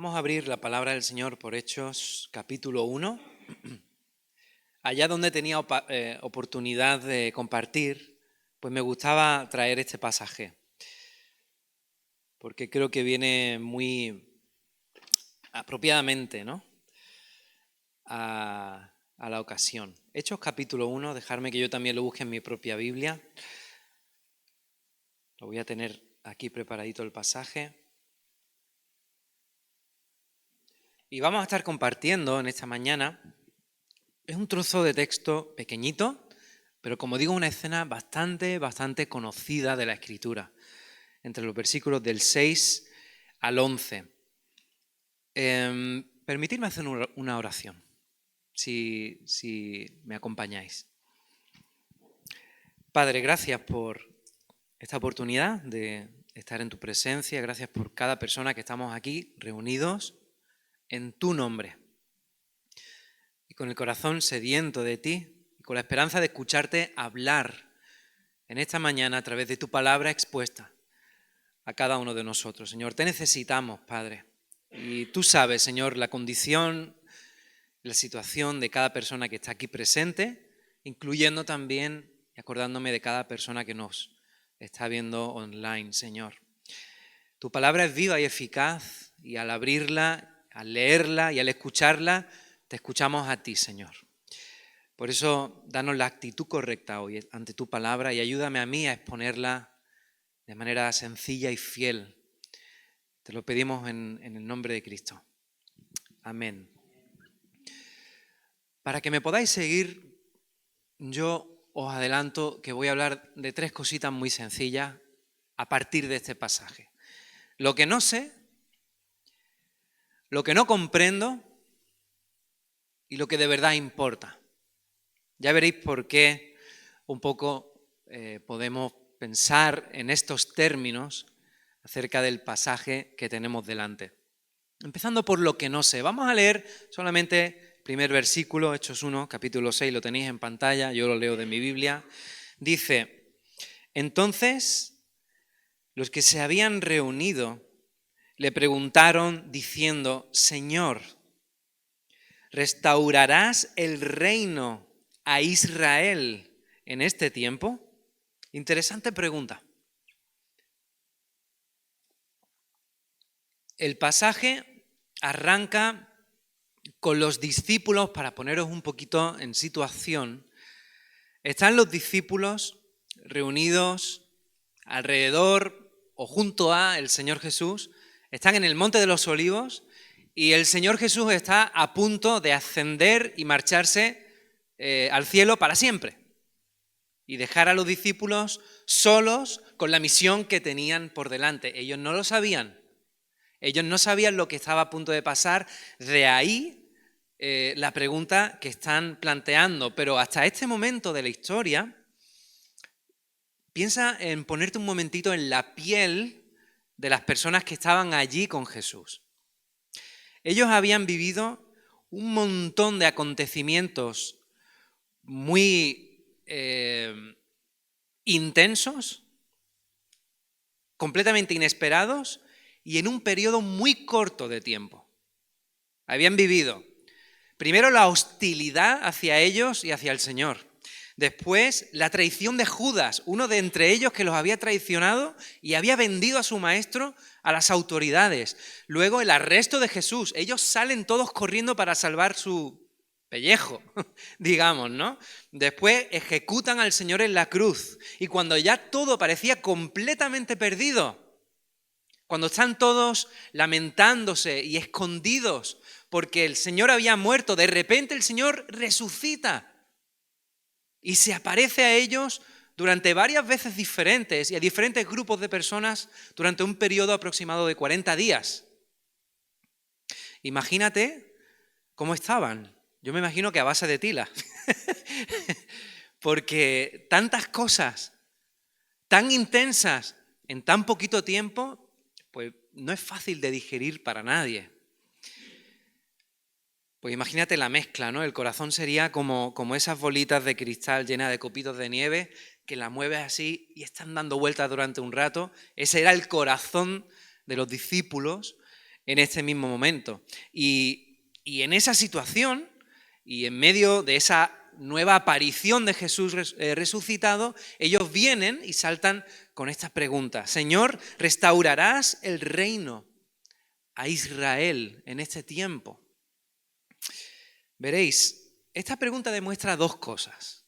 Vamos a abrir la palabra del Señor por Hechos, capítulo 1. Allá donde tenía oportunidad de compartir, pues me gustaba traer este pasaje, porque creo que viene muy apropiadamente, ¿no?, a la ocasión. Hechos, capítulo 1, dejarme que yo también lo busque en mi propia Biblia. Lo voy a tener aquí preparadito el pasaje. Y vamos a estar compartiendo en esta mañana. Es un trozo de texto pequeñito, pero como digo, una escena bastante conocida de la Escritura, entre los versículos del 6 al 11. Permitidme hacer una oración, si me acompañáis. Padre, gracias por esta oportunidad de estar en tu presencia, gracias por cada persona que estamos aquí reunidos en tu nombre. Y con el corazón sediento de ti, y con la esperanza de escucharte hablar en esta mañana a través de tu palabra expuesta a cada uno de nosotros. Señor, te necesitamos, Padre. Y tú sabes, Señor, la condición, la situación de cada persona que está aquí presente, incluyendo también y acordándome de cada persona que nos está viendo online, Señor. Tu palabra es viva y eficaz, y al abrirla, al leerla y al escucharla, te escuchamos a ti, Señor. Por eso, danos la actitud correcta hoy ante tu palabra y ayúdame a mí a exponerla de manera sencilla y fiel. Te lo pedimos en el nombre de Cristo. Amén. Para que me podáis seguir, yo os adelanto que voy a hablar de tres cositas muy sencillas a partir de este pasaje. Lo que no sé, lo que no comprendo y lo que de verdad importa. Ya veréis por qué un poco podemos pensar en estos términos acerca del pasaje que tenemos delante. Empezando por lo que no sé. Vamos a leer solamente el primer versículo, Hechos 1, capítulo 6, lo tenéis en pantalla, yo lo leo de mi Biblia. Dice: entonces los que se habían reunido le preguntaron diciendo: Señor, ¿restaurarás el reino a Israel en este tiempo? Interesante pregunta. El pasaje arranca con los discípulos, para poneros un poquito en situación. Están los discípulos reunidos alrededor o junto a el Señor Jesús, están en el Monte de los Olivos y el Señor Jesús está a punto de ascender y marcharse al cielo para siempre y dejar a los discípulos solos con la misión que tenían por delante. Ellos no lo sabían. Ellos no sabían lo que estaba a punto de pasar, de ahí la pregunta que están planteando. Pero hasta este momento de la historia, piensa en ponerte un momentito en la piel de las personas que estaban allí con Jesús. Ellos habían vivido un montón de acontecimientos muy intensos, completamente inesperados, y en un periodo muy corto de tiempo. Habían vivido primero la hostilidad hacia ellos y hacia el Señor. Después la traición de Judas, uno de entre ellos que los había traicionado y había vendido a su maestro a las autoridades. Luego el arresto de Jesús. Ellos salen todos corriendo para salvar su pellejo, digamos, ¿no? Después ejecutan al Señor en la cruz. Y cuando ya todo parecía completamente perdido, cuando están todos lamentándose y escondidos porque el Señor había muerto, de repente el Señor resucita y se aparece a ellos durante varias veces diferentes y a diferentes grupos de personas durante un periodo aproximado de 40 días. Imagínate cómo estaban. Yo me imagino que a base de tila. Porque tantas cosas tan intensas en tan poquito tiempo, pues no es fácil de digerir para nadie. Pues imagínate la mezcla, ¿no? El corazón sería como esas bolitas de cristal llenas de copitos de nieve que la mueves así y están dando vueltas durante un rato. Ese era el corazón de los discípulos en este mismo momento. Y en esa situación, y en medio de esa nueva aparición de Jesús resucitado, ellos vienen y saltan con esta pregunta: Señor, ¿restaurarás el reino a Israel en este tiempo? Veréis, esta pregunta demuestra dos cosas.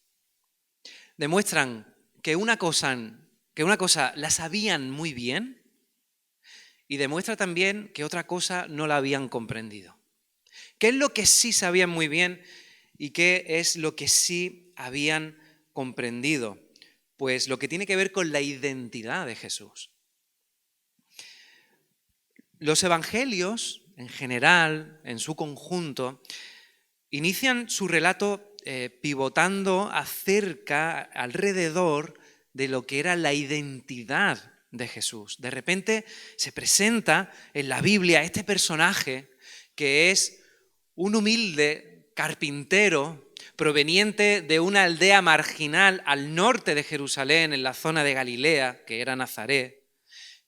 Demuestran que una cosa la sabían muy bien, y demuestra también que otra cosa no la habían comprendido. ¿Qué es lo que sí sabían muy bien y qué es lo que sí habían comprendido? Pues lo que tiene que ver con la identidad de Jesús. Los evangelios, en general, en su conjunto, inician su relato pivotando alrededor de lo que era la identidad de Jesús. De repente se presenta en la Biblia este personaje que es un humilde carpintero proveniente de una aldea marginal al norte de Jerusalén, en la zona de Galilea, que era Nazaret,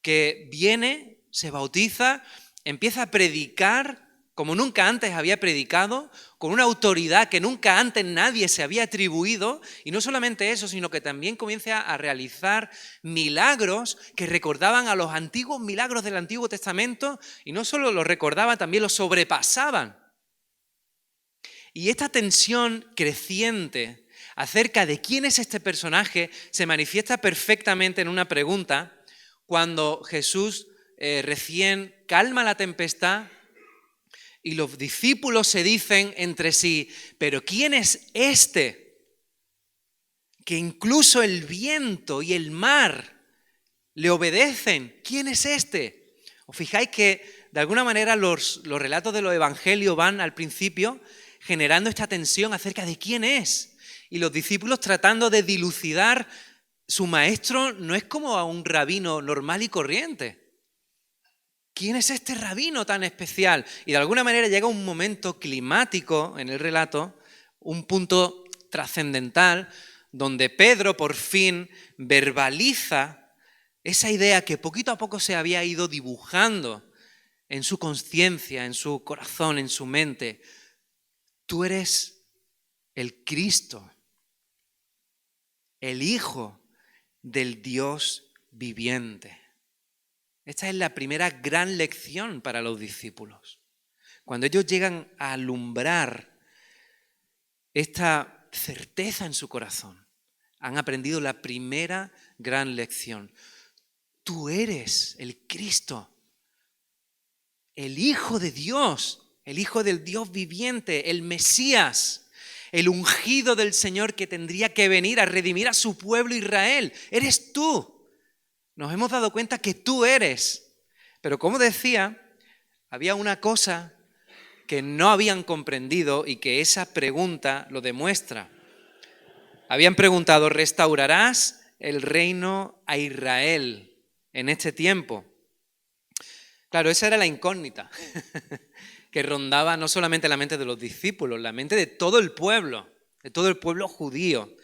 que viene, se bautiza, empieza a predicar como nunca antes había predicado, con una autoridad que nunca antes nadie se había atribuido, y no solamente eso, sino que también comienza a realizar milagros que recordaban a los antiguos milagros del Antiguo Testamento, y no solo los recordaban, también los sobrepasaban. Y esta tensión creciente acerca de quién es este personaje se manifiesta perfectamente en una pregunta cuando Jesús recién calma la tempestad y los discípulos se dicen entre sí: ¿pero quién es este que incluso el viento y el mar le obedecen? ¿Quién es este? ¿Os fijáis que de alguna manera los relatos de los evangelios van al principio generando esta tensión acerca de quién es? Y los discípulos tratando de dilucidar, su maestro no es como a un rabino normal y corriente. ¿Quién es este rabino tan especial? Y de alguna manera llega un momento climático en el relato, un punto trascendental, donde Pedro por fin verbaliza esa idea que poquito a poco se había ido dibujando en su conciencia, en su corazón, en su mente. Tú eres el Cristo, el Hijo del Dios viviente. Esta es la primera gran lección para los discípulos. Cuando ellos llegan a alumbrar esta certeza en su corazón, han aprendido la primera gran lección. Tú eres el Cristo, el Hijo de Dios, el Hijo del Dios viviente, el Mesías, el ungido del Señor que tendría que venir a redimir a su pueblo Israel. Eres tú. Nos hemos dado cuenta que tú eres. Pero como decía, había una cosa que no habían comprendido y que esa pregunta lo demuestra. Habían preguntado: ¿restaurarás el reino a Israel en este tiempo? Claro, esa era la incógnita que rondaba no solamente la mente de los discípulos, la mente de todo el pueblo judío.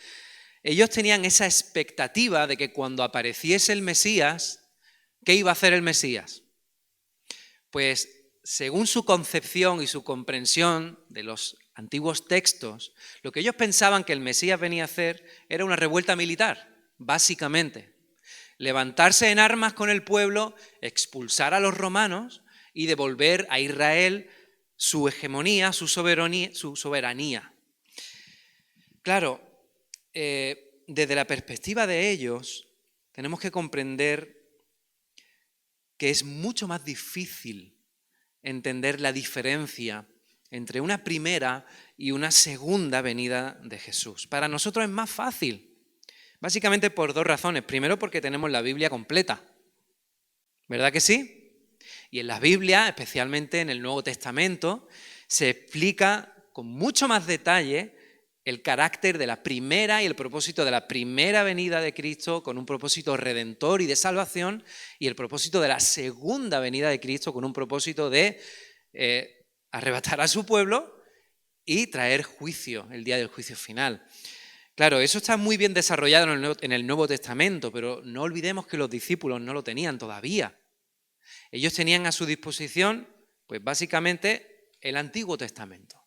Ellos tenían esa expectativa de que cuando apareciese el Mesías, ¿qué iba a hacer el Mesías? Pues según su concepción y su comprensión de los antiguos textos, lo que ellos pensaban que el Mesías venía a hacer era una revuelta militar, básicamente. Levantarse en armas con el pueblo, expulsar a los romanos y devolver a Israel su hegemonía, su soberanía. Claro, desde la perspectiva de ellos, tenemos que comprender que es mucho más difícil entender la diferencia entre una primera y una segunda venida de Jesús. Para nosotros es más fácil, básicamente por dos razones. Primero, porque tenemos la Biblia completa, ¿verdad que sí? Y en la Biblia, especialmente en el Nuevo Testamento, se explica con mucho más detalle el carácter de la primera y el propósito de la primera venida de Cristo con un propósito redentor y de salvación, y el propósito de la segunda venida de Cristo con un propósito de arrebatar a su pueblo y traer juicio, el día del juicio final. Claro, eso está muy bien desarrollado en el Nuevo Testamento, pero no olvidemos que los discípulos no lo tenían todavía. Ellos tenían a su disposición Pues básicamente el Antiguo Testamento.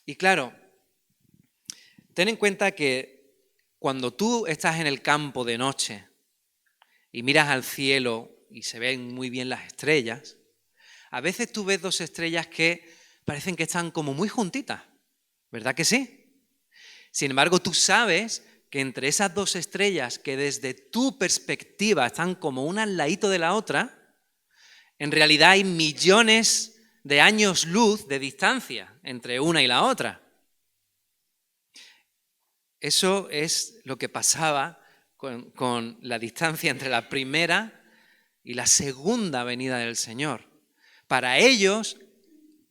Y claro, ten en cuenta que cuando tú estás en el campo de noche y miras al cielo y se ven muy bien las estrellas, a veces tú ves dos estrellas que parecen que están como muy juntitas, ¿verdad que sí? Sin embargo, tú sabes que entre esas dos estrellas que desde tu perspectiva están como una al ladito de la otra, en realidad hay millones de años luz de distancia entre una y la otra. Eso es lo que pasaba con la distancia entre la primera y la segunda venida del Señor. Para ellos,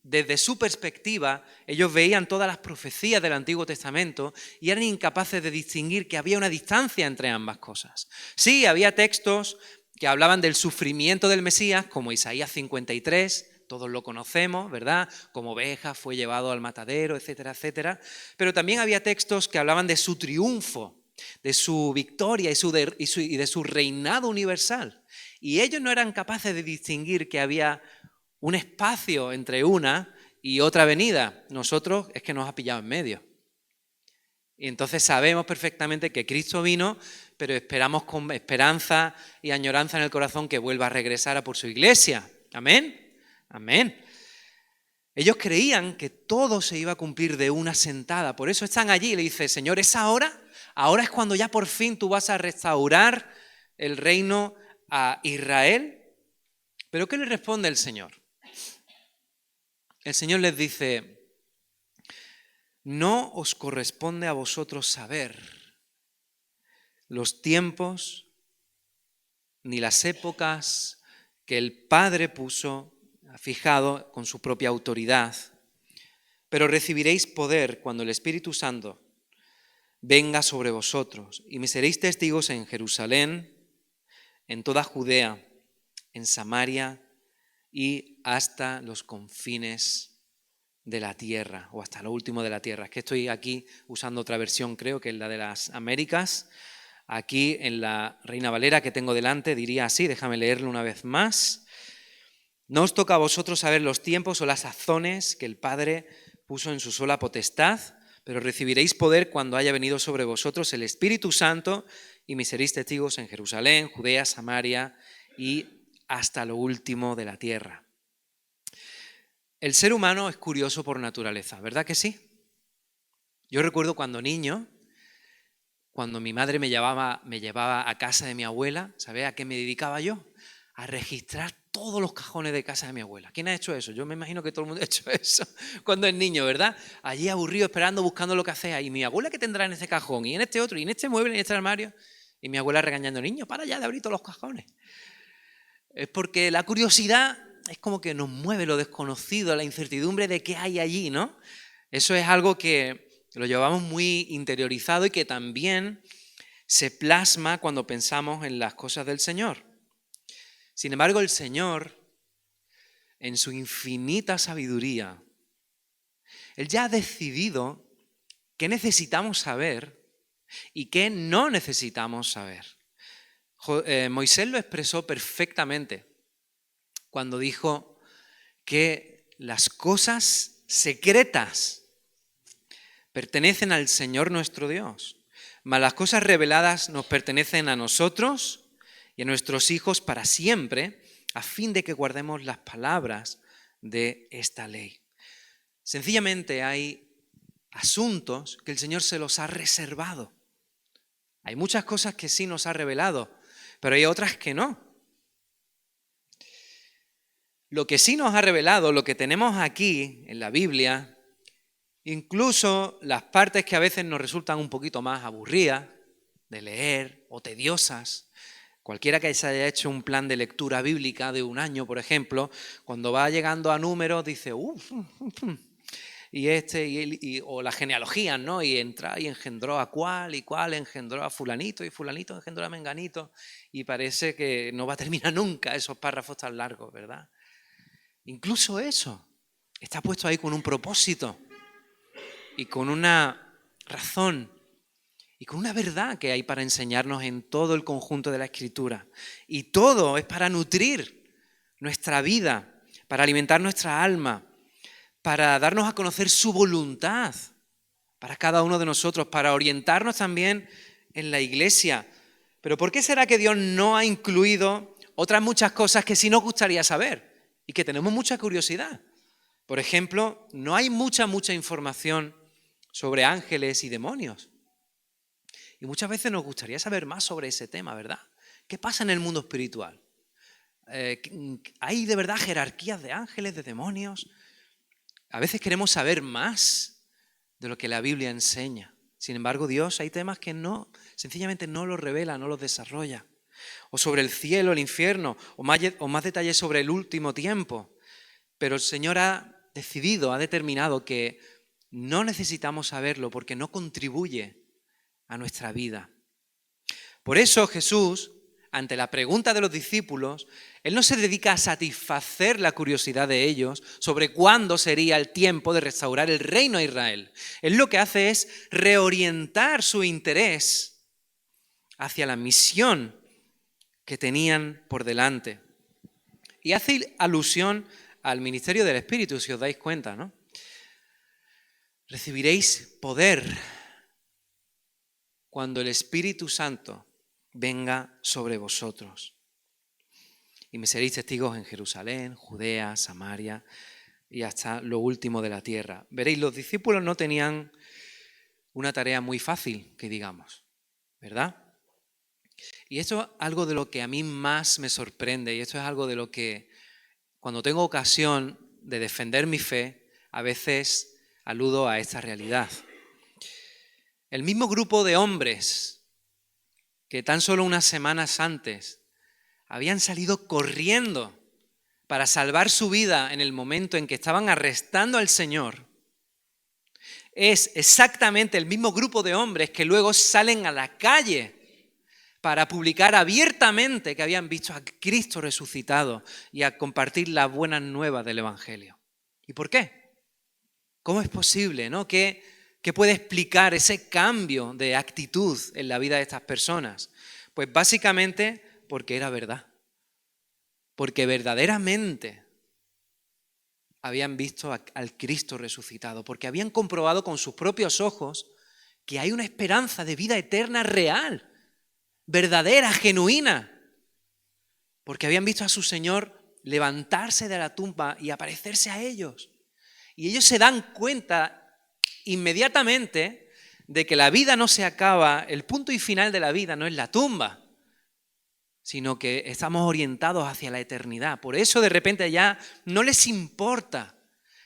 desde su perspectiva, ellos veían todas las profecías del Antiguo Testamento y eran incapaces de distinguir que había una distancia entre ambas cosas. Sí, había textos que hablaban del sufrimiento del Mesías, como Isaías 53, todos lo conocemos, ¿verdad? Como oveja fue llevado al matadero, etcétera, etcétera. Pero también había textos que hablaban de su triunfo, de su victoria y de su reinado universal. Y ellos no eran capaces de distinguir que había un espacio entre una y otra venida. Nosotros es que nos ha pillado en medio. Y entonces sabemos perfectamente que Cristo vino, pero esperamos con esperanza y añoranza en el corazón que vuelva a regresar a por su iglesia. Amén. Amén. Ellos creían que todo se iba a cumplir de una sentada. Por eso están allí y le dice, Señor, ¿es ahora? Ahora es cuando ya por fin tú vas a restaurar el reino a Israel. ¿Pero qué le responde el Señor? El Señor les dice, no os corresponde a vosotros saber los tiempos ni las épocas que el Padre ha fijado con su propia autoridad, pero recibiréis poder cuando el Espíritu Santo venga sobre vosotros y me seréis testigos en Jerusalén, en toda Judea, en Samaria y hasta los confines de la tierra, o hasta lo último de la tierra. Es que estoy aquí usando otra versión, creo que es la de las Américas. Aquí en la Reina Valera que tengo delante diría así, déjame leerlo una vez más. No os toca a vosotros saber los tiempos o las sazones que el Padre puso en su sola potestad, pero recibiréis poder cuando haya venido sobre vosotros el Espíritu Santo y me seréis testigos en Jerusalén, Judea, Samaria y hasta lo último de la tierra. El ser humano es curioso por naturaleza, ¿verdad que sí? Yo recuerdo cuando niño, cuando mi madre me llevaba a casa de mi abuela, ¿sabes a qué me dedicaba yo? A registrar todos los cajones de casa de mi abuela. ¿Quién ha hecho eso? Yo me imagino que todo el mundo ha hecho eso cuando es niño, ¿verdad? Allí aburrido, esperando, buscando lo que hacía. Y mi abuela, ¿qué tendrá en este cajón? Y en este otro, y en este mueble, y en este armario. Y mi abuela regañando, niño, para ya de abrir todos los cajones. Es porque la curiosidad es como que nos mueve lo desconocido, la incertidumbre de qué hay allí, ¿no? Eso es algo que lo llevamos muy interiorizado y que también se plasma cuando pensamos en las cosas del Señor. Sin embargo, el Señor, en su infinita sabiduría, Él ya ha decidido qué necesitamos saber y qué no necesitamos saber. Moisés lo expresó perfectamente cuando dijo que las cosas secretas pertenecen al Señor nuestro Dios, mas las cosas reveladas nos pertenecen a nosotros y a nuestros hijos para siempre, a fin de que guardemos las palabras de esta ley. Sencillamente hay asuntos que el Señor se los ha reservado. Hay muchas cosas que sí nos ha revelado, pero hay otras que no. Lo que sí nos ha revelado, lo que tenemos aquí en la Biblia, incluso las partes que a veces nos resultan un poquito más aburridas de leer o tediosas, cualquiera que se haya hecho un plan de lectura bíblica de un año, por ejemplo, cuando va llegando a números dice, o las genealogías, ¿no? Y entra y engendró a cuál y cuál engendró a fulanito y fulanito engendró a menganito y parece que no va a terminar nunca esos párrafos tan largos, ¿verdad? Incluso eso está puesto ahí con un propósito y con una razón y con una verdad que hay para enseñarnos en todo el conjunto de la Escritura. Y todo es para nutrir nuestra vida, para alimentar nuestra alma, para darnos a conocer su voluntad para cada uno de nosotros, para orientarnos también en la iglesia. Pero ¿por qué será que Dios no ha incluido otras muchas cosas que sí nos gustaría saber y que tenemos mucha curiosidad? Por ejemplo, no hay mucha información sobre ángeles y demonios. Y muchas veces nos gustaría saber más sobre ese tema, ¿verdad? ¿Qué pasa en el mundo espiritual? ¿Hay de verdad jerarquías de ángeles, de demonios? A veces queremos saber más de lo que la Biblia enseña. Sin embargo, Dios hay temas que sencillamente no los revela, no los desarrolla. O sobre el cielo, el infierno, o más detalles sobre el último tiempo. Pero el Señor ha determinado que no necesitamos saberlo porque no contribuye a nuestra vida. Por eso Jesús, ante la pregunta de los discípulos, Él no se dedica a satisfacer la curiosidad de ellos sobre cuándo sería el tiempo de restaurar el reino a Israel. Él lo que hace es reorientar su interés hacia la misión que tenían por delante. Y hace alusión al ministerio del Espíritu, si os dais cuenta, ¿no? Recibiréis poder cuando el Espíritu Santo venga sobre vosotros. Y me seréis testigos en Jerusalén, Judea, Samaria y hasta lo último de la tierra. Veréis, los discípulos no tenían una tarea muy fácil, que digamos, ¿verdad? Y esto es algo de lo que a mí más me sorprende, y esto es algo de lo que, cuando tengo ocasión de defender mi fe, a veces aludo a esta realidad. El mismo grupo de hombres que tan solo unas semanas antes habían salido corriendo para salvar su vida en el momento en que estaban arrestando al Señor, es exactamente el mismo grupo de hombres que luego salen a la calle para publicar abiertamente que habían visto a Cristo resucitado y a compartir las buenas nuevas del Evangelio. ¿Y por qué? ¿Cómo es posible, no? ¿Qué puede explicar ese cambio de actitud en la vida de estas personas? Pues básicamente porque era verdad. Porque verdaderamente habían visto al Cristo resucitado, porque habían comprobado con sus propios ojos que hay una esperanza de vida eterna real, verdadera, genuina, porque habían visto a su Señor levantarse de la tumba y aparecerse a ellos. Y ellos se dan cuenta inmediatamente de que la vida no se acaba, el punto y final de la vida no es la tumba, sino que estamos orientados hacia la eternidad. Por eso de repente ya no les importa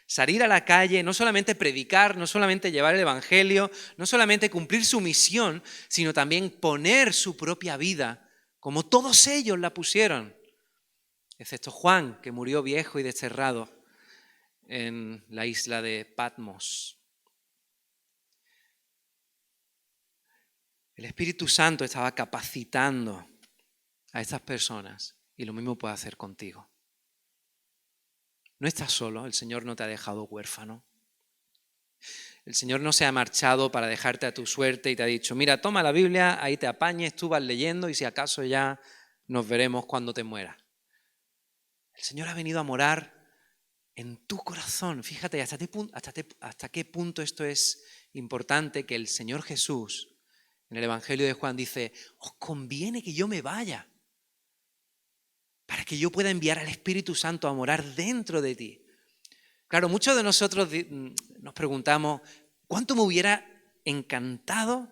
salir a la calle, no solamente predicar, no solamente llevar el Evangelio, no solamente cumplir su misión, sino también poner su propia vida, como todos ellos la pusieron, excepto Juan, que murió viejo y desterrado en la isla de Patmos. El Espíritu Santo estaba capacitando a estas personas y lo mismo puede hacer contigo. No estás solo, el Señor no te ha dejado huérfano. El Señor no se ha marchado para dejarte a tu suerte y te ha dicho, mira, toma la Biblia, ahí te apañes, tú vas leyendo y si acaso ya nos veremos cuando te mueras. El Señor ha venido a morar en tu corazón. Fíjate hasta qué punto esto es importante, que el Señor Jesús en el Evangelio de Juan dice, os conviene que yo me vaya para que yo pueda enviar al Espíritu Santo a morar dentro de ti. Claro, muchos de nosotros nos preguntamos, ¿cuánto me hubiera encantado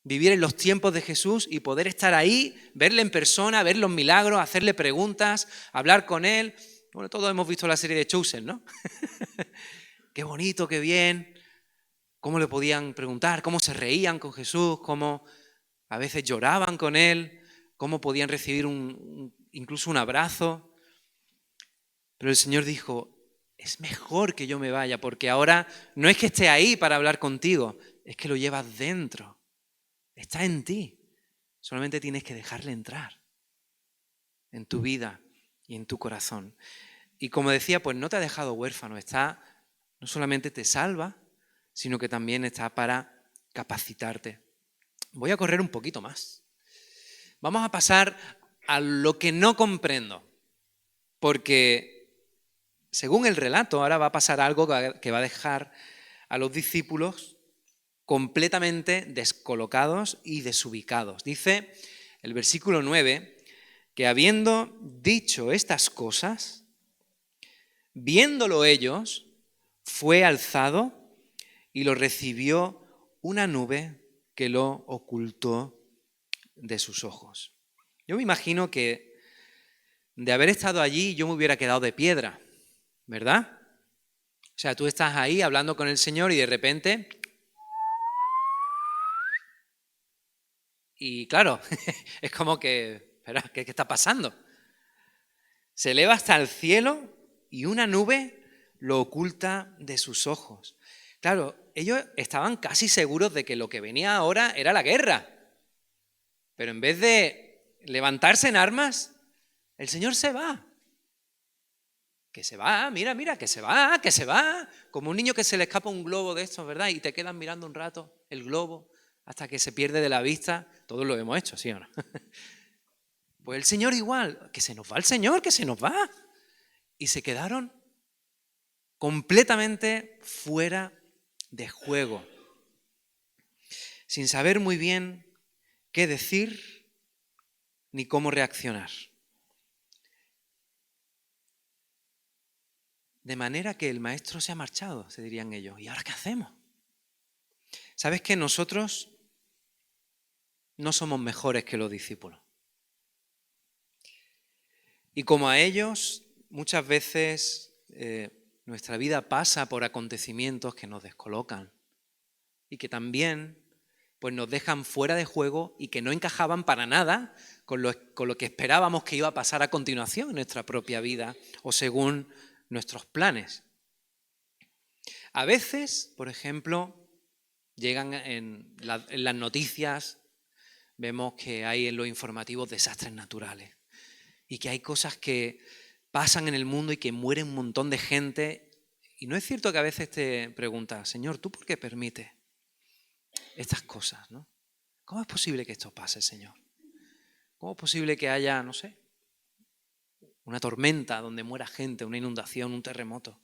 vivir en los tiempos de Jesús y poder estar ahí, verle en persona, ver los milagros, hacerle preguntas, hablar con él? Bueno, todos hemos visto la serie de Chosen, ¿no? Qué bonito, qué bien. Cómo le podían preguntar, cómo se reían con Jesús, cómo a veces lloraban con él, cómo podían recibir incluso un abrazo. Pero el Señor dijo, es mejor que yo me vaya, porque ahora no es que esté ahí para hablar contigo, es que lo llevas dentro, está en ti. Solamente tienes que dejarle entrar en tu vida y en tu corazón. Y como decía, pues no te ha dejado huérfano, no solamente te salva, sino que también está para capacitarte. Voy a correr un poquito más. Vamos a pasar a lo que no comprendo, porque según el relato, ahora va a pasar algo que va a dejar a los discípulos completamente descolocados y desubicados. Dice el versículo 9 que habiendo dicho estas cosas, viéndolo ellos, fue alzado y lo recibió una nube que lo ocultó de sus ojos. Yo me imagino que de haber estado allí yo me hubiera quedado de piedra, ¿verdad? O sea, tú estás ahí hablando con el Señor y de repente... Y claro, es como que, espera, ¿qué está pasando? Se eleva hasta el cielo y una nube lo oculta de sus ojos. Claro, ellos estaban casi seguros de que lo que venía ahora era la guerra. Pero en vez de levantarse en armas, el Señor se va. Que se va, mira, que se va. Como un niño que se le escapa un globo de estos, ¿verdad? Y te quedas mirando un rato el globo hasta que se pierde de la vista. Todos lo hemos hecho, ¿sí o no? Pues el Señor igual, que se nos va el Señor, que se nos va. Y se quedaron completamente fuera de juego, sin saber muy bien qué decir ni cómo reaccionar. De manera que el maestro se ha marchado, se dirían ellos. ¿Y ahora qué hacemos? ¿Sabes que nosotros no somos mejores que los discípulos? Y como a ellos, muchas veces nuestra vida pasa por acontecimientos que nos descolocan y que también pues, nos dejan fuera de juego y que no encajaban para nada con lo que esperábamos que iba a pasar a continuación en nuestra propia vida o según nuestros planes. A veces, por ejemplo, llegan en las noticias, vemos que hay en los informativos desastres naturales y que hay cosas que pasan en el mundo y que mueren un montón de gente. Y no es cierto que a veces te preguntas, Señor, ¿tú por qué permites estas cosas, ¿no? ¿Cómo es posible que esto pase, Señor? ¿Cómo es posible que haya, no sé, una tormenta donde muera gente, una inundación, un terremoto?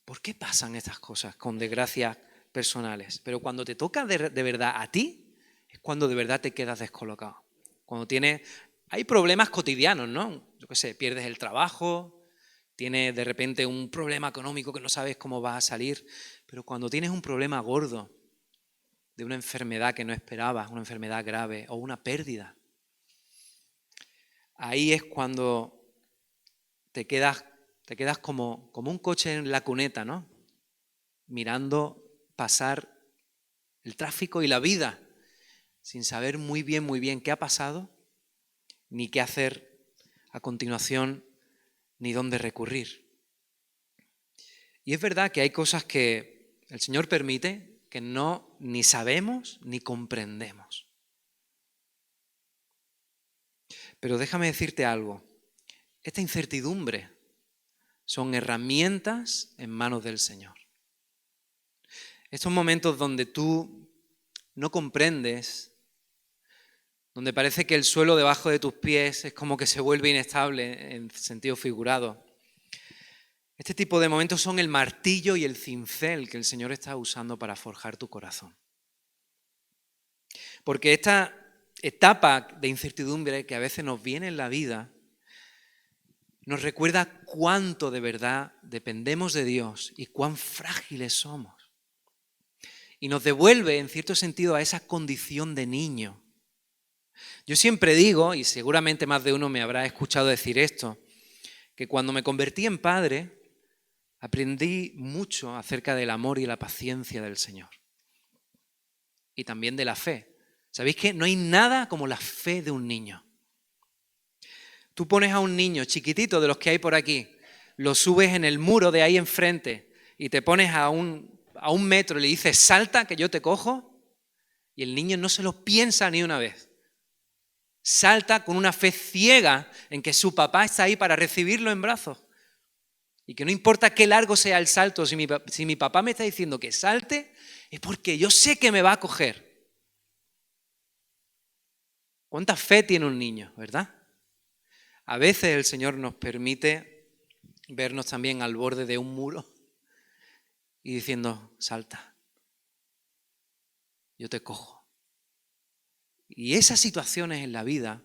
¿Por qué pasan estas cosas con desgracias personales? Pero cuando te toca de verdad a ti, es cuando de verdad te quedas descolocado. Cuando hay problemas cotidianos, ¿no? Yo qué sé, pierdes el trabajo, tienes de repente un problema económico que no sabes cómo va a salir, pero cuando tienes un problema gordo, de una enfermedad que no esperabas, una enfermedad grave o una pérdida, ahí es cuando te quedas como un coche en la cuneta, ¿no? Mirando pasar el tráfico y la vida, sin saber muy bien qué ha pasado, ni qué hacer a continuación, ni dónde recurrir. Y es verdad que hay cosas que el Señor permite que no ni sabemos ni comprendemos. Pero déjame decirte algo. Esta incertidumbre son herramientas en manos del Señor. Estos momentos donde tú no comprendes, donde parece que el suelo debajo de tus pies es como que se vuelve inestable en sentido figurado. Este tipo de momentos son el martillo y el cincel que el Señor está usando para forjar tu corazón. Porque esta etapa de incertidumbre que a veces nos viene en la vida nos recuerda cuánto de verdad dependemos de Dios y cuán frágiles somos. Y nos devuelve, en cierto sentido, a esa condición de niño. Yo siempre digo, y seguramente más de uno me habrá escuchado decir esto, que cuando me convertí en padre, aprendí mucho acerca del amor y la paciencia del Señor. Y también de la fe. ¿Sabéis que no hay nada como la fe de un niño? Tú pones a un niño chiquitito de los que hay por aquí, lo subes en el muro de ahí enfrente y te pones a un metro y le dices, salta que yo te cojo, y el niño no se lo piensa ni una vez. Salta con una fe ciega en que su papá está ahí para recibirlo en brazos. Y que no importa qué largo sea el salto, si mi papá me está diciendo que salte, es porque yo sé que me va a coger. ¿Cuánta fe tiene un niño, verdad? A veces el Señor nos permite vernos también al borde de un muro y diciendo, salta, yo te cojo. Y esas situaciones en la vida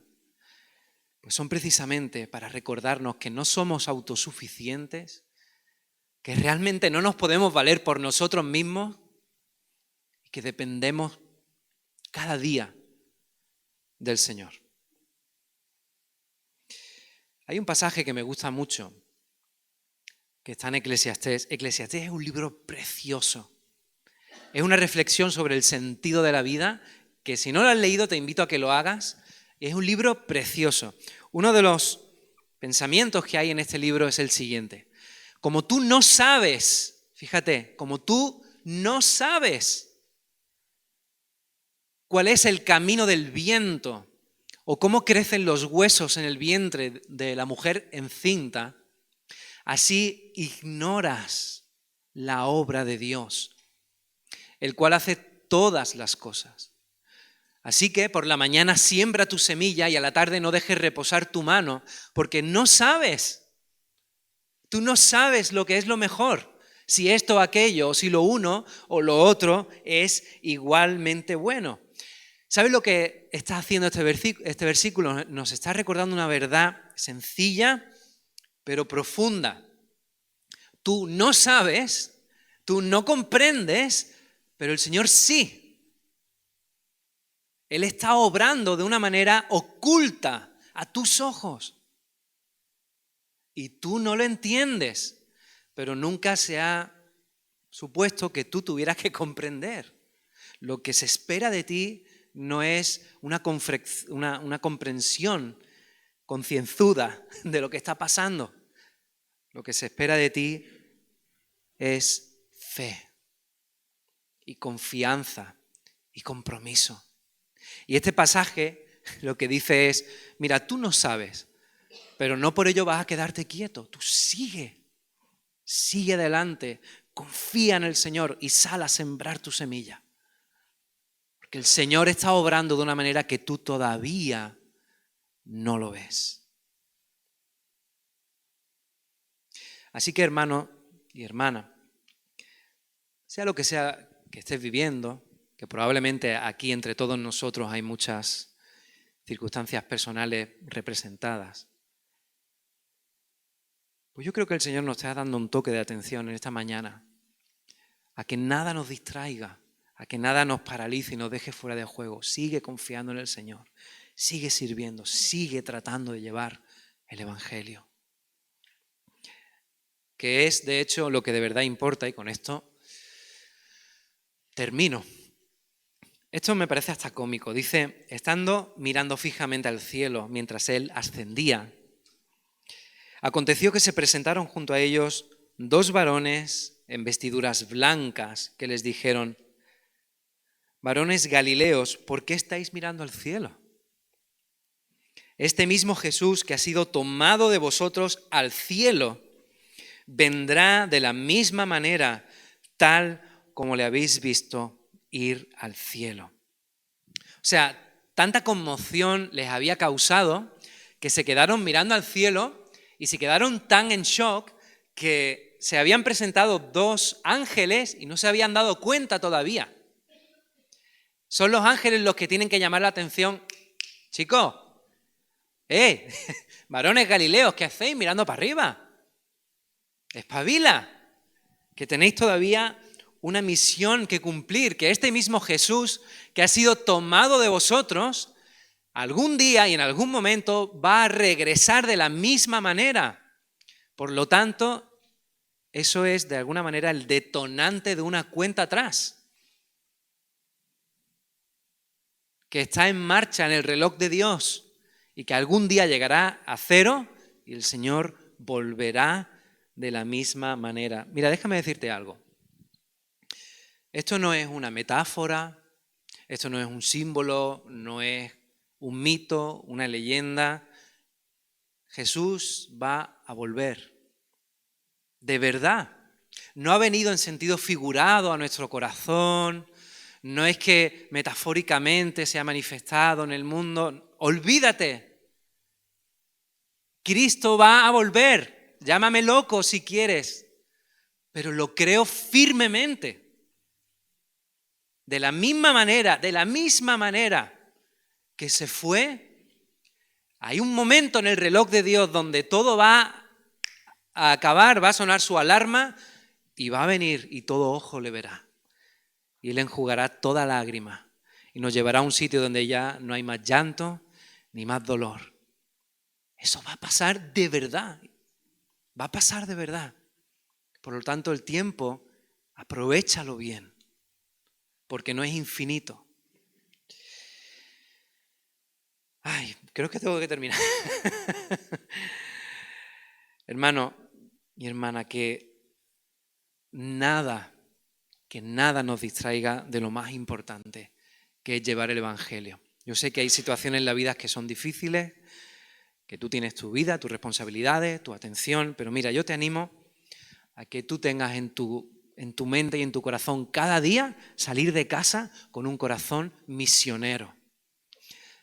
pues son precisamente para recordarnos que no somos autosuficientes, que realmente no nos podemos valer por nosotros mismos y que dependemos cada día del Señor. Hay un pasaje que me gusta mucho, que está en Eclesiastés. Eclesiastés es un libro precioso. Es una reflexión sobre el sentido de la vida, que si no lo has leído te invito a que lo hagas. Es un libro precioso. Uno de los pensamientos que hay en este libro es el siguiente. Como tú no sabes, fíjate, como tú no sabes cuál es el camino del viento o cómo crecen los huesos en el vientre de la mujer encinta, así ignoras la obra de Dios, el cual hace todas las cosas. Así que por la mañana siembra tu semilla y a la tarde no dejes reposar tu mano, porque no sabes. Tú no sabes lo que es lo mejor, si esto o aquello, o si lo uno o lo otro es igualmente bueno. ¿Sabes lo que está haciendo este versículo? Nos está recordando una verdad sencilla, pero profunda. Tú no sabes, tú no comprendes, pero el Señor sí. Él está obrando de una manera oculta a tus ojos. Y tú no lo entiendes, pero nunca se ha supuesto que tú tuvieras que comprender. Lo que se espera de ti no es una comprensión concienzuda de lo que está pasando. Lo que se espera de ti es fe y confianza y compromiso. Y este pasaje lo que dice es, mira, tú no sabes, pero no por ello vas a quedarte quieto. Tú sigue adelante, confía en el Señor y sal a sembrar tu semilla. Porque el Señor está obrando de una manera que tú todavía no lo ves. Así que, hermano y hermana, sea lo que sea que estés viviendo, que probablemente aquí entre todos nosotros hay muchas circunstancias personales representadas, pues yo creo que el Señor nos está dando un toque de atención en esta mañana, a que nada nos distraiga, a que nada nos paralice y nos deje fuera de juego. Sigue confiando en el Señor, sigue sirviendo, sigue tratando de llevar el Evangelio, que es de hecho lo que de verdad importa, y con esto termino. Esto me parece hasta cómico. Dice, estando mirando fijamente al cielo mientras él ascendía, aconteció que se presentaron junto a ellos 2 varones en vestiduras blancas que les dijeron, varones Galileos, ¿por qué estáis mirando al cielo? Este mismo Jesús que ha sido tomado de vosotros al cielo, vendrá de la misma manera, tal como le habéis visto ir al cielo. O sea, tanta conmoción les había causado que se quedaron mirando al cielo y se quedaron tan en shock que se habían presentado 2 ángeles y no se habían dado cuenta todavía. Son los ángeles los que tienen que llamar la atención. Chicos, varones galileos, ¿qué hacéis mirando para arriba? Espabila, que tenéis todavía una misión que cumplir, que este mismo Jesús que ha sido tomado de vosotros, algún día y en algún momento va a regresar de la misma manera. Por lo tanto, eso es de alguna manera el detonante de una cuenta atrás, que está en marcha en el reloj de Dios y que algún día llegará a 0 y el Señor volverá de la misma manera. Mira, déjame decirte algo. Esto no es una metáfora, esto no es un símbolo, no es un mito, una leyenda. Jesús va a volver. De verdad. No ha venido en sentido figurado a nuestro corazón, no es que metafóricamente se ha manifestado en el mundo. Olvídate. Cristo va a volver. llámame loco si quieres, pero lo creo firmemente. De la misma manera que se fue, hay un momento en el reloj de Dios donde todo va a acabar, va a sonar su alarma y va a venir y todo ojo le verá. Y Él enjugará toda lágrima y nos llevará a un sitio donde ya no hay más llanto ni más dolor. Eso va a pasar de verdad. Va a pasar de verdad. Por lo tanto, el tiempo, aprovéchalo bien, porque no es infinito. Ay, creo que tengo que terminar. Hermano y hermana, que nada nos distraiga de lo más importante, que es llevar el Evangelio. Yo sé que hay situaciones en la vida que son difíciles, que tú tienes tu vida, tus responsabilidades, tu atención, pero mira, yo te animo a que tú tengas en tu mente y en tu corazón cada día salir de casa con un corazón misionero.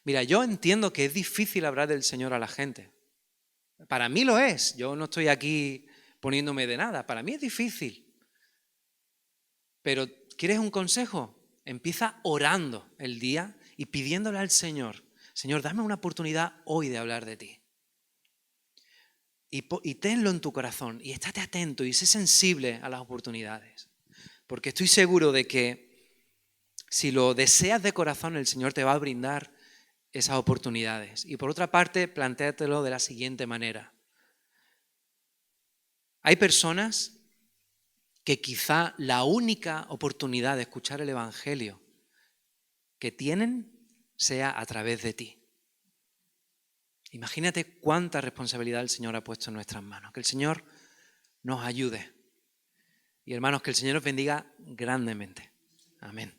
Mira, yo entiendo que es difícil hablar del Señor a la gente. Para mí lo es. Yo no estoy aquí poniéndome de nada. Para mí es difícil. Pero, ¿quieres un consejo? Empieza orando el día y pidiéndole al Señor, Señor, dame una oportunidad hoy de hablar de ti. Y tenlo en tu corazón y estate atento y sé sensible a las oportunidades. Porque estoy seguro de que si lo deseas de corazón, el Señor te va a brindar esas oportunidades. Y por otra parte, plantéatelo de la siguiente manera. Hay personas que quizá la única oportunidad de escuchar el Evangelio que tienen sea a través de ti. Imagínate cuánta responsabilidad el Señor ha puesto en nuestras manos. Que el Señor nos ayude. Y hermanos, que el Señor os bendiga grandemente. Amén.